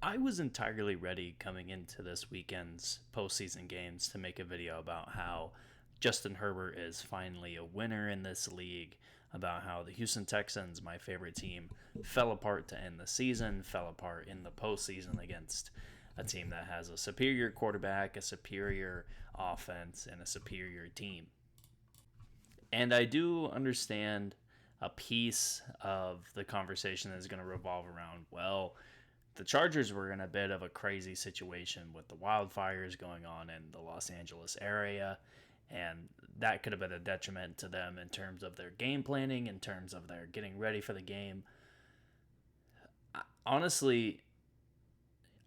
I was entirely ready coming into this weekend's postseason games to make a video about how Justin Herbert is finally a winner in this league, about how the Houston Texans, my favorite team, fell apart to end the season, fell apart in the postseason against a team that has a superior quarterback, a superior offense, and a superior team. And I do understand a piece of the conversation is going to revolve around, well, the Chargers were in a bit of a crazy situation with the wildfires going on in the Los Angeles area, and that could have been a detriment to them in terms of their game planning, in terms of their getting ready for the game. Honestly,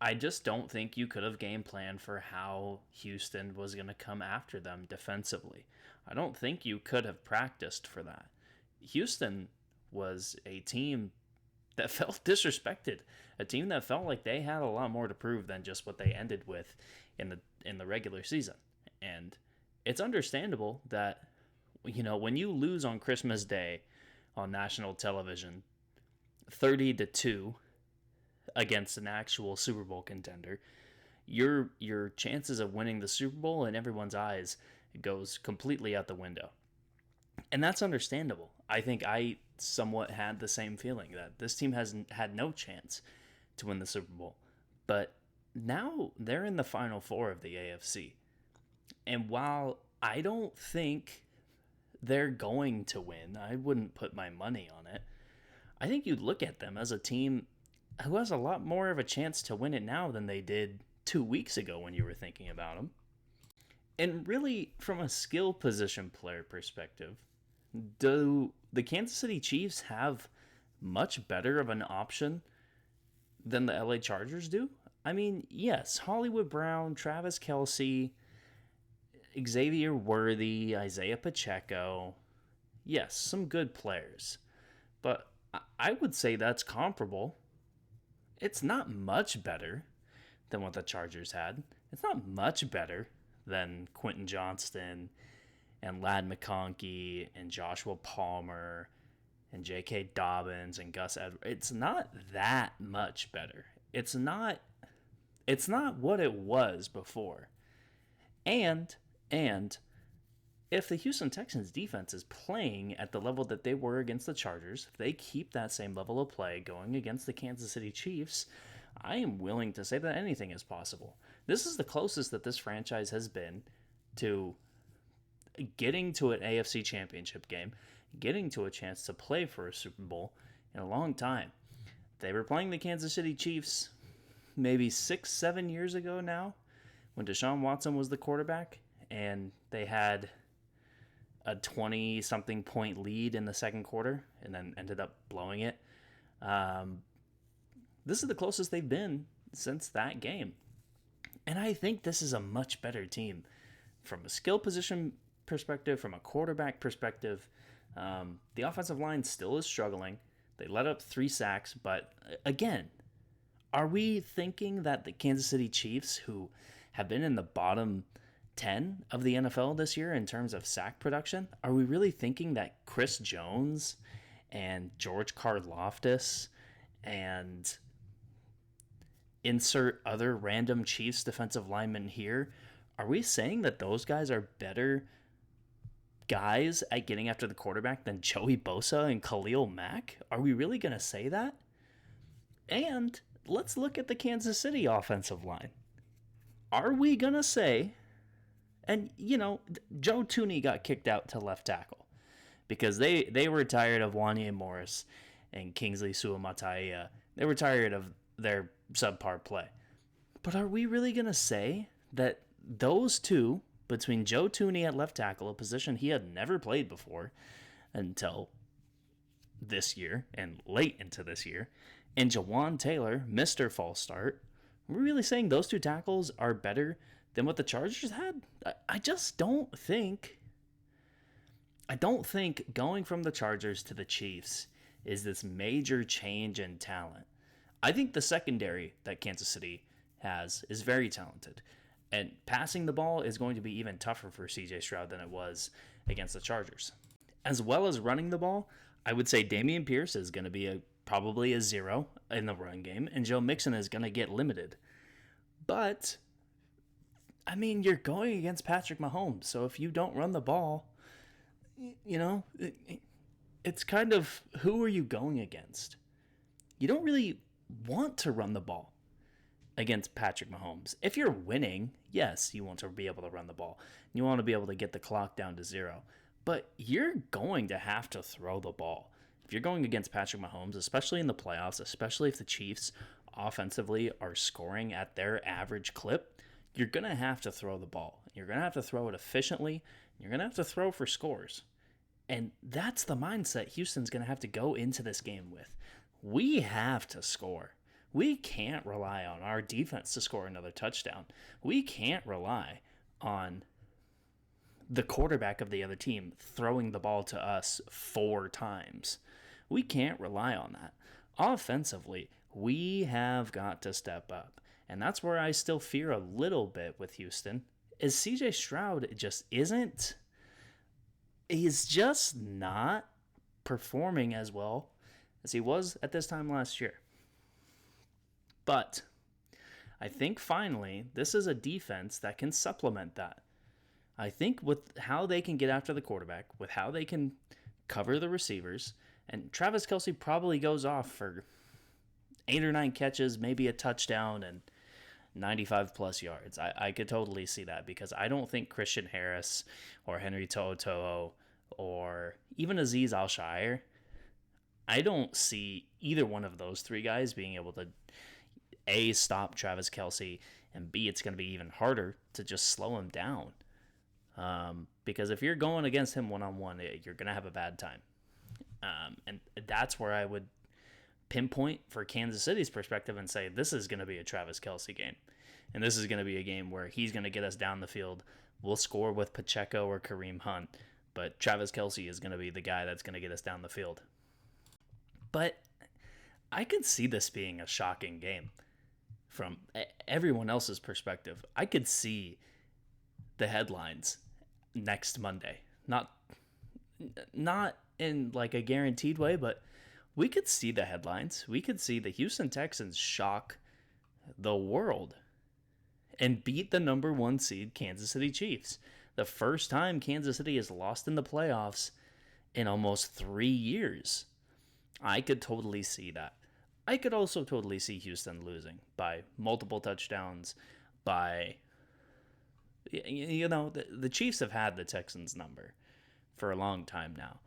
I just don't think you could have game planned for how Houston was going to come after them defensively. I don't think you could have practiced for that. Houston was a team that felt disrespected, a team that felt like they had a lot more to prove than just what they ended with in the regular season. And it's understandable that, when you lose on Christmas Day on national television 30-2 against an actual Super Bowl contender, your chances of winning the Super Bowl in everyone's eyes goes completely out the window. And that's understandable. I think I somewhat had the same feeling that this team has had no chance to win the Super Bowl. But now they're in the Final Four of the AFC. And while I don't think they're going to win, I wouldn't put my money on it. I think you'd look at them as a team who has a lot more of a chance to win it now than they did 2 weeks ago when you were thinking about them. And really, from a skill position player perspective, do the Kansas City Chiefs have much better of an option than the LA Chargers do? I mean, yes, Hollywood Brown, Travis Kelce, Xavier Worthy, Isaiah Pacheco. Yes, some good players. But I would say that's comparable. It's not much better than what the Chargers had. It's not much better than Quentin Johnston and Ladd McConkey and Joshua Palmer and J.K. Dobbins and Gus Edwards. It's not that much better. It's not what it was before. And if the Houston Texans defense is playing at the level that they were against the Chargers, if they keep that same level of play going against the Kansas City Chiefs, I am willing to say that anything is possible. This is the closest that this franchise has been to getting to an AFC championship game, getting to a chance to play for a Super Bowl in a long time. They were playing the Kansas City Chiefs maybe 6-7 years ago now when Deshaun Watson was the quarterback, and they had a 20-something point lead in the second quarter and then ended up blowing it. This is the closest they've been since that game. And I think this is a much better team from a skill position perspective, from a quarterback perspective. The offensive line still is struggling. They let up 3 sacks, but again, are we thinking that the Kansas City Chiefs, who have been in the bottom 10 of the NFL this year in terms of sack production, are we really thinking that Chris Jones and George Karlaftis and insert other random Chiefs defensive linemen here, are we saying that those guys are better guys at getting after the quarterback than Joey Bosa and Khalil Mack? Are we really going to say that? And let's look at the Kansas City offensive line. Are we going to say, and Joe Tooney got kicked out to left tackle because they were tired of Wanye Morris and Kingsley Suamataia. They were tired of their subpar play. But are we really going to say that those two, between Joe Tooney at left tackle, a position he had never played before until this year and late into this year, and Jawan Taylor, Mr. False Start, we're really saying those two tackles are better than what the Chargers had? I just don't think. I don't think going from the Chargers to the Chiefs is this major change in talent. I think the secondary that Kansas City has is very talented. And passing the ball is going to be even tougher for C.J. Stroud than it was against the Chargers. As well as running the ball, I would say Dameon Pierce is going to be a probably a 0 in the run game, and Joe Mixon is going to get limited. But, I mean, you're going against Patrick Mahomes, so if you don't run the ball, it's kind of, who are you going against? You don't really want to run the ball against Patrick Mahomes. If you're winning, yes, you want to be able to run the ball. You want to be able to get the clock down to 0. But you're going to have to throw the ball. If you're going against Patrick Mahomes, especially in the playoffs, especially if the Chiefs offensively are scoring at their average clip, you're going to have to throw the ball. You're going to have to throw it efficiently. You're going to have to throw for scores. And that's the mindset Houston's going to have to go into this game with. We have to score. We can't rely on our defense to score another touchdown. We can't rely on the quarterback of the other team throwing the ball to us 4 times. We can't rely on that. Offensively, we have got to step up. And that's where I still fear a little bit with Houston, is CJ Stroud just isn't. He's just not performing as well as he was at this time last year. But I think finally this is a defense that can supplement that. I think with how they can get after the quarterback, with how they can cover the receivers, and Travis Kelce probably goes off for 8 or 9 catches, maybe a touchdown, and 95 plus yards. I could totally see that, because I don't think Christian Harris or Henry To'oTo'o or even Azeez Al-Shaair, I don't see either one of those 3 guys being able to A, stop Travis Kelce, and B, it's going to be even harder to just slow him down. Because if you're going against him one-on-one, you're going to have a bad time. And that's where I would pinpoint for Kansas City's perspective and say, this is going to be a Travis Kelce game. And this is going to be a game where he's going to get us down the field. We'll score with Pacheco or Kareem Hunt, but Travis Kelce is going to be the guy that's going to get us down the field. But I could see this being a shocking game from everyone else's perspective. I could see the headlines next Monday. Not in like a guaranteed way, but we could see the headlines. We could see the Houston Texans shock the world and beat the number 1 seed Kansas City Chiefs. The first time Kansas City has lost in the playoffs in almost 3 years. I could totally see that. I could also totally see Houston losing by multiple touchdowns, by, the Chiefs have had the Texans' number for a long time now,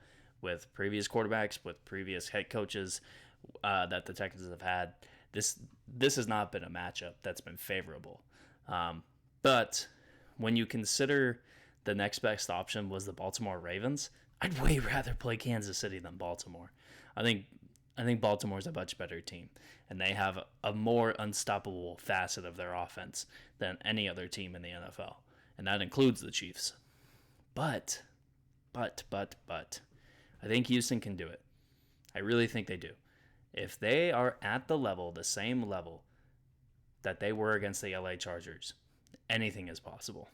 with previous quarterbacks, with previous head coaches that the Texans have had. This has not been a matchup that's been favorable. But when you consider the next best option was the Baltimore Ravens, I'd way rather play Kansas City than Baltimore. I think Baltimore's a much better team, and they have a more unstoppable facet of their offense than any other team in the NFL, and that includes the Chiefs. But, I think Houston can do it. I really think they do. If they are at the same level that they were against the LA Chargers, anything is possible.